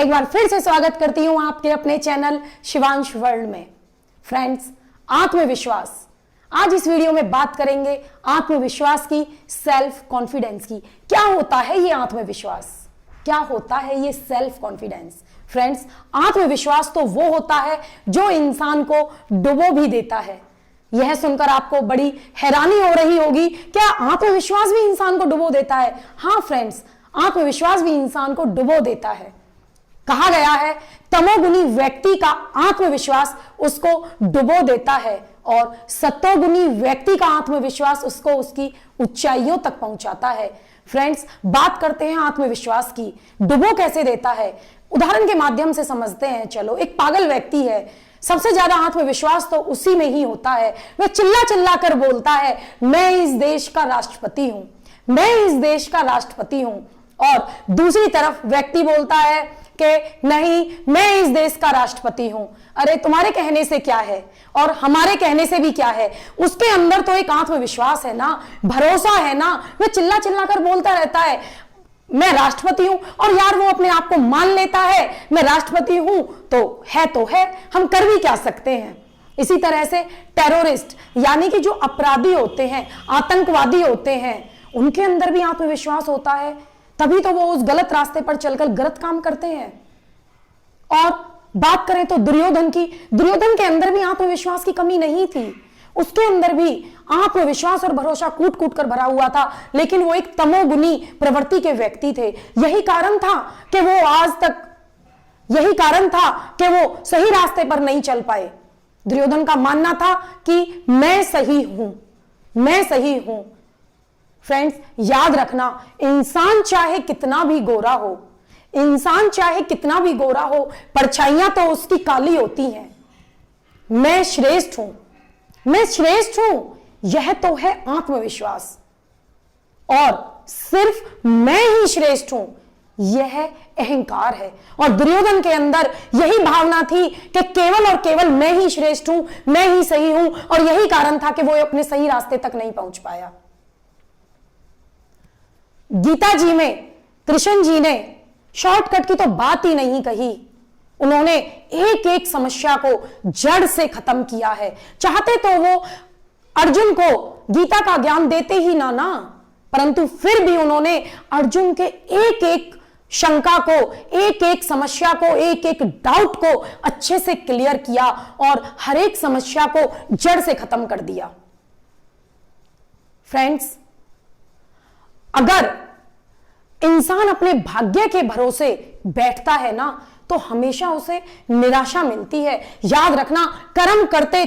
एक बार फिर से स्वागत करती हूं आपके अपने चैनल शिवांश वर्ल्ड में। फ्रेंड्स, आत्मविश्वास, आज इस वीडियो में बात करेंगे आत्मविश्वास की, सेल्फ कॉन्फिडेंस की। क्या होता है ये आत्मविश्वास, क्या होता है ये सेल्फ कॉन्फिडेंस? फ्रेंड्स, आत्मविश्वास तो वो होता है जो इंसान को डुबो भी देता है। यह सुनकर आपको बड़ी हैरानी हो रही होगी, क्या आत्मविश्वास भी इंसान को डुबो देता है? हाँ फ्रेंड्स, आत्मविश्वास भी इंसान को डुबो देता है। कहा गया है तमोगुनी व्यक्ति का आत्मविश्वास उसको डुबो देता है और सतोगुनी व्यक्ति का आत्मविश्वास उसको उसकी ऊंचाइयों तक पहुंचाता है। फ्रेंड्स, बात करते हैं आत्मविश्वास की, डुबो कैसे देता है, उदाहरण के माध्यम से समझते हैं। चलो, एक पागल व्यक्ति है, सबसे ज्यादा आत्मविश्वास तो उसी में ही होता है। वह चिल्ला चिल्ला कर बोलता है, मैं इस देश का राष्ट्रपति हूं, मैं इस देश का राष्ट्रपति हूं। और दूसरी तरफ व्यक्ति बोलता है कि नहीं, मैं इस देश का राष्ट्रपति हूं। अरे तुम्हारे कहने से क्या है और हमारे कहने से भी क्या है? उसके अंदर तो एक आत्मविश्वास है ना, भरोसा है ना। वह चिल्ला चिल्ला कर बोलता रहता है मैं राष्ट्रपति हूं, और यार वो अपने आप को मान लेता है मैं राष्ट्रपति हूं, तो है, हम कर भी क्या सकते हैं। इसी तरह से टेररिस्ट यानी कि जो अपराधी होते हैं, आतंकवादी होते हैं, उनके अंदर भी आत्मविश्वास होता है, तभी तो वो उस गलत रास्ते पर चलकर गलत काम करते हैं। और बात करें तो दुर्योधन की, दुर्योधन के अंदर भी आत्मविश्वास की कमी नहीं थी, उसके अंदर भी आत्मविश्वास और भरोसा कूट कूट कर भरा हुआ था, लेकिन वो एक तमोगुनी प्रवृत्ति के व्यक्ति थे। यही कारण था कि वो सही रास्ते पर नहीं चल पाए। दुर्योधन का मानना था कि मैं सही हूं, मैं सही हूं। फ्रेंड्स, याद रखना, इंसान चाहे कितना भी गोरा हो, इंसान चाहे कितना भी गोरा हो, परछाइयां तो उसकी काली होती हैं। मैं श्रेष्ठ हूं, मैं श्रेष्ठ हूं, यह तो है आत्मविश्वास। और सिर्फ मैं ही श्रेष्ठ हूं, यह अहंकार है। और दुर्योधन के अंदर यही भावना थी कि केवल और केवल मैं ही श्रेष्ठ हूं, मैं ही सही हूं, और यही कारण था कि वो अपने सही रास्ते तक नहीं पहुंच पाया। गीता जी में कृष्ण जी ने शॉर्टकट की तो बात ही नहीं कही, उन्होंने एक एक समस्या को जड़ से खत्म किया है। चाहते तो वो अर्जुन को गीता का ज्ञान देते ही ना, परंतु फिर भी उन्होंने अर्जुन के एक एक शंका को, एक एक समस्या को, एक एक डाउट को अच्छे से क्लियर किया और हर एक समस्या को जड़ से खत्म कर दिया। फ्रेंड्स, अगर इंसान अपने भाग्य के भरोसे बैठता है ना, तो हमेशा उसे निराशा मिलती है। याद रखना, कर्म करते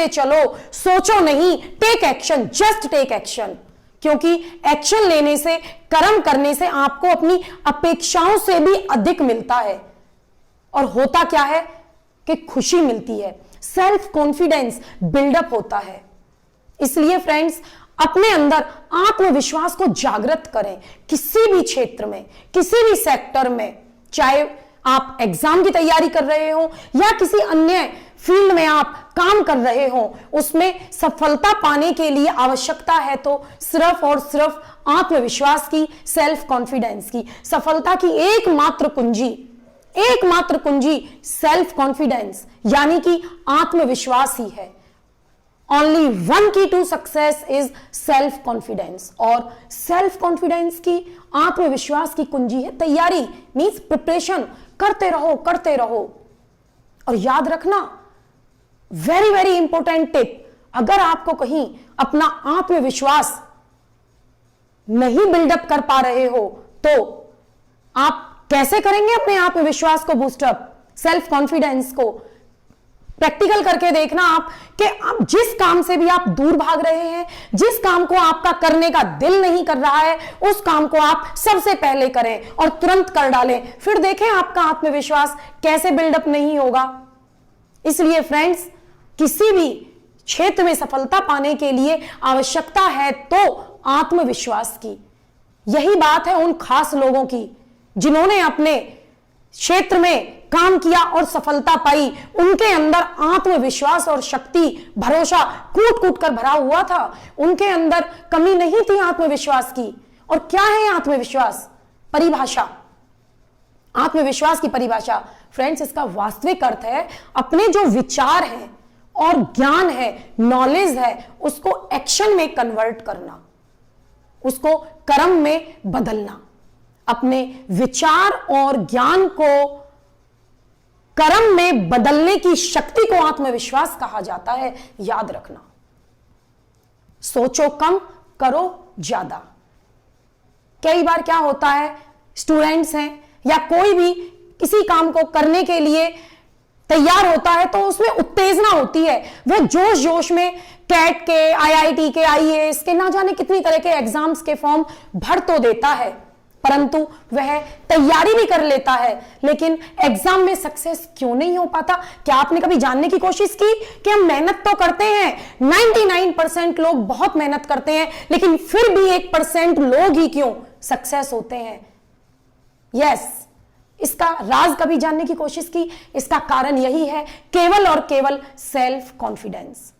चलो, सोचो नहीं, take action, just take action. क्योंकि एक्शन लेने से, कर्म करने से आपको अपनी अपेक्षाओं से भी अधिक मिलता है। और होता क्या है कि खुशी मिलती है, सेल्फ कॉन्फिडेंस बिल्डअप होता है। इसलिए फ्रेंड्स, अपने अंदर आत्मविश्वास को जागृत करें। किसी भी क्षेत्र में, किसी भी सेक्टर में, चाहे आप एग्जाम की तैयारी कर रहे हो या किसी अन्य फील्ड में आप काम कर रहे हो, उसमें सफलता पाने के लिए आवश्यकता है तो सिर्फ और सिर्फ आत्मविश्वास की, सेल्फ कॉन्फिडेंस की। सफलता की एकमात्र कुंजी सेल्फ कॉन्फिडेंस यानी कि आत्मविश्वास ही है। Only one key to success is self confidence। और सेल्फ कॉन्फिडेंस की, आत्मविश्वास की कुंजी है तैयारी, मीन्स प्रिपरेशन। करते रहो। और याद रखना, वेरी वेरी इंपॉर्टेंट टिप, अगर आपको कहीं अपना आत्मविश्वास नहीं बिल्डअप कर पा रहे हो, तो आप कैसे करेंगे अपने आत्मविश्वास को बूस्टअप, सेल्फ कॉन्फिडेंस को? प्रैक्टिकल करके देखना आप कि आप जिस काम से भी आप दूर भाग रहे हैं, जिस काम को आपका करने का दिल नहीं कर रहा है, उस काम को आप सबसे पहले करें और तुरंत कर डालें। फिर देखें आपका आत्मविश्वास कैसे बिल्डअप नहीं होगा। इसलिए फ्रेंड्स, किसी भी क्षेत्र में सफलता पाने के लिए आवश्यकता है तो आत्मविश्वास की। यही बात है उन खास लोगों की जिन्होंने अपने क्षेत्र में काम किया और सफलता पाई। उनके अंदर आत्मविश्वास और शक्ति, भरोसा कूट कूट कर भरा हुआ था। उनके अंदर कमी नहीं थी आत्मविश्वास की। और क्या है आत्मविश्वास? परिभाषा, आत्मविश्वास की परिभाषा फ्रेंड्स, इसका वास्तविक अर्थ है अपने जो विचार हैं और ज्ञान है, नॉलेज है, उसको एक्शन में कन्वर्ट करना, उसको कर्म में बदलना। अपने विचार और ज्ञान को कर्म में बदलने की शक्ति को आत्मविश्वास कहा जाता है, याद रखना। सोचो कम, करो ज्यादा। कई बार क्या होता है, स्टूडेंट्स हैं या कोई भी किसी काम को करने के लिए तैयार होता है तो उसमें उत्तेजना होती है, वह जोश जोश में कैट के, आईआईटी के, आईएएस के, ना जाने कितनी तरह के एग्जाम्स के फॉर्म भर तो देता है, परंतु वह तैयारी भी कर लेता है, लेकिन एग्जाम में सक्सेस क्यों नहीं हो पाता? क्या आपने कभी जानने की कोशिश की कि हम मेहनत तो करते हैं, 99% लोग बहुत मेहनत करते हैं, लेकिन फिर भी 1% लोग ही क्यों सक्सेस होते हैं? यस, इसका राज कभी जानने की कोशिश की? इसका कारण यही है, केवल और केवल सेल्फ कॉन्फिडेंस,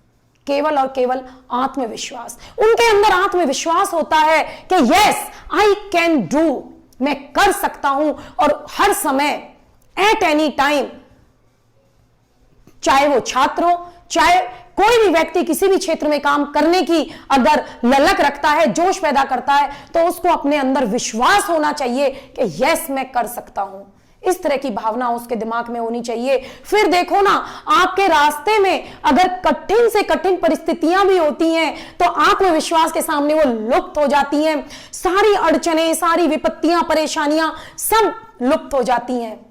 केवल और केवल आत्मविश्वास। उनके अंदर आत्मविश्वास होता है कि यस आई कैन डू, मैं कर सकता हूं, और हर समय, एट एनी टाइम, चाहे वो छात्र हो, चाहे कोई भी व्यक्ति किसी भी क्षेत्र में काम करने की अगर ललक रखता है, जोश पैदा करता है, तो उसको अपने अंदर विश्वास होना चाहिए कि यस मैं कर सकता हूं। इस तरह की भावना उसके दिमाग में होनी चाहिए। फिर देखो ना, आपके रास्ते में अगर कठिन से कठिन परिस्थितियां भी होती हैं तो आत्मविश्वास के सामने वो लुप्त हो जाती हैं। सारी अड़चनें, सारी विपत्तियां, परेशानियां सब लुप्त हो जाती हैं।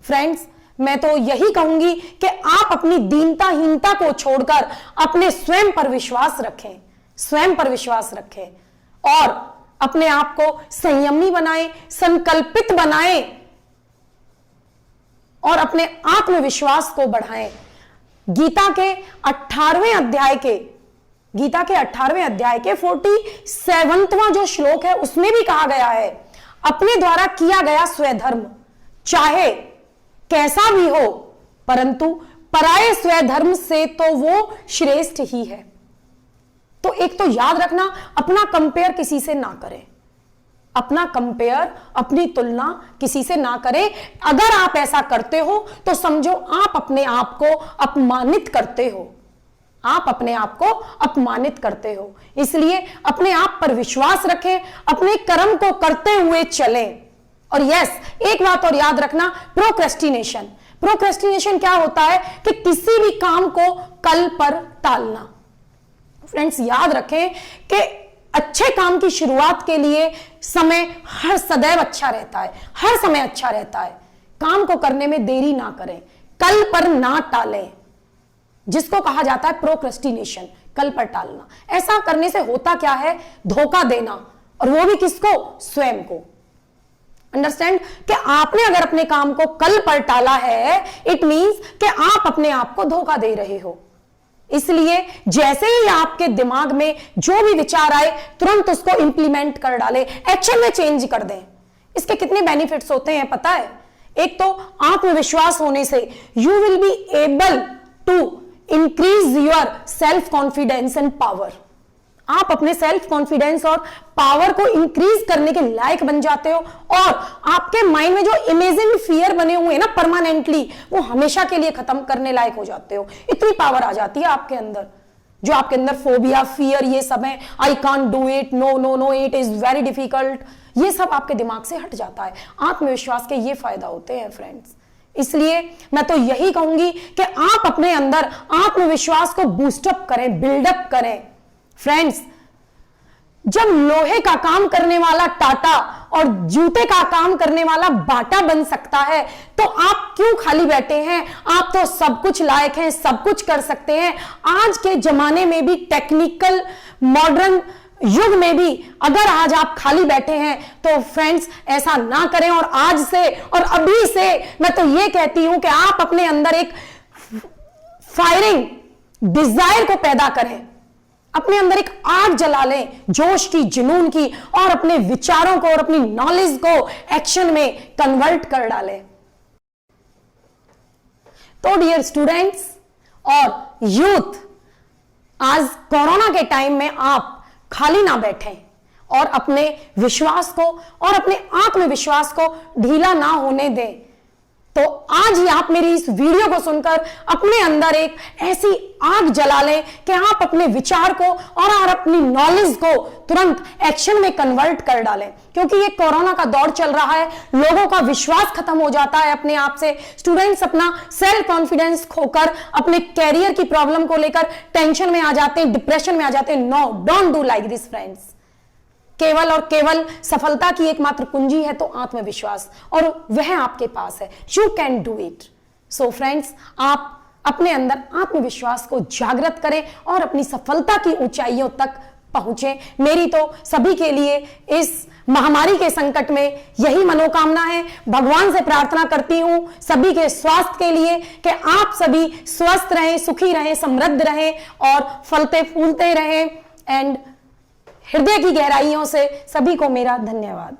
फ्रेंड्स, मैं तो यही कहूंगी कि आप अपनी दीनताहीनता को छोड़कर अपने स्वयं पर विश्वास रखें, स्वयं पर विश्वास रखें और अपने आप को संयमी बनाएं, संकल्पित बनाएं और अपने आत्मविश्वास को बढ़ाएं। गीता के 18वें अध्याय के 47वां जो श्लोक है उसमें भी कहा गया है, अपने द्वारा किया गया स्वधर्म चाहे कैसा भी हो, परंतु पराये स्वधर्म से तो वो श्रेष्ठ ही है। तो एक तो याद रखना, अपना कंपेयर किसी से ना करें, अपना कंपेयर, अपनी तुलना किसी से ना करें। अगर आप ऐसा करते हो तो समझो आप अपने आप को अपमानित करते हो, आप अपने आप को अपमानित करते हो। इसलिए अपने आप पर विश्वास रखें, अपने कर्म को करते हुए चलें। और यस, एक बात और याद रखना, प्रोक्रेस्टिनेशन क्या होता है कि किसी भी काम को कल पर टालना। फ्रेंड्स, याद रखें कि अच्छे काम की शुरुआत के लिए समय हर सदैव अच्छा रहता है, हर समय अच्छा रहता है। काम को करने में देरी ना करें, कल पर ना टालें, जिसको कहा जाता है प्रोक्रेस्टिनेशन, कल पर टालना। ऐसा करने से होता क्या है, धोखा देना, और वो भी किसको? स्वयं को। अंडरस्टैंड कि आपने अगर अपने काम को कल पर टाला है, इट मींस कि आप अपने आप को धोखा दे रहे हो। इसलिए जैसे ही आपके दिमाग में जो भी विचार आए, तुरंत उसको इंप्लीमेंट कर डालें, एक्शन में चेंज कर दें। इसके कितने बेनिफिट्स होते हैं पता है? एक तो आत्मविश्वास होने से you will be able to increase your self confidence and power. आप अपने सेल्फ कॉन्फिडेंस और पावर को इंक्रीज करने के लायक बन जाते हो, और आपके माइंड में जो इमेजिन फियर बने हुए हैं ना परमानेंटली, वो हमेशा के लिए खत्म करने लायक हो जाते हो। इतनी पावर आ जाती है आपके अंदर। जो आपके अंदर फोबिया, फियर, ये सब है, I can't do it, no no no, it is very difficult, ये सब आपके दिमाग से हट जाता है। आत्मविश्वास के ये फायदा होते हैं फ्रेंड्स। इसलिए मैं तो यही कहूंगी कि आप अपने अंदर आत्मविश्वास को बूस्टअप करें, बिल्डअप करें। फ्रेंड्स, जब लोहे का काम करने वाला टाटा और जूते का काम करने वाला बाटा बन सकता है, तो आप क्यों खाली बैठे हैं? आप तो सब कुछ लायक हैं, सब कुछ कर सकते हैं। आज के जमाने में भी, टेक्निकल मॉडर्न युग में भी अगर आज आप खाली बैठे हैं तो फ्रेंड्स ऐसा ना करें, और आज से और अभी से मैं तो ये कहती हूं कि आप अपने अंदर एक फायरिंग डिजायर को पैदा करें, अपने अंदर एक आग जला लें, जोश की, जुनून की, और अपने विचारों को और अपनी नॉलेज को एक्शन में कन्वर्ट कर डालें। तो डियर स्टूडेंट्स और यूथ, आज कोरोना के टाइम में आप खाली ना बैठें, और अपने विश्वास को और अपने आत्मविश्वास को ढीला ना होने दें। तो आज ही आप मेरी इस वीडियो को सुनकर अपने अंदर एक ऐसी आग जला लें कि आप अपने विचार को और अपनी नॉलेज को तुरंत एक्शन में कन्वर्ट कर डालें, क्योंकि ये कोरोना का दौर चल रहा है, लोगों का विश्वास खत्म हो जाता है अपने आप से। स्टूडेंट्स अपना सेल्फ कॉन्फिडेंस खोकर अपने कैरियर की प्रॉब्लम को लेकर टेंशन में आ जाते हैं, डिप्रेशन में आ जाते हैं। No, don't do like this friends. केवल और केवल सफलता की एकमात्र कुंजी है तो आत्मविश्वास, और वह आपके पास है। You can do it. So friends, आप अपने अंदर आत्मविश्वास को जागृत करें और अपनी सफलता की ऊंचाइयों तक पहुंचे। मेरी तो सभी के लिए इस महामारी के संकट में यही मनोकामना है। भगवान से प्रार्थना करती हूं सभी के स्वास्थ्य के लिए कि आप सभी स्वस्थ रहें, सुखी रहें, समृद्ध रहें और फलते फूलते रहें। एंड हृदय की गहराइयों से सभी को मेरा धन्यवाद।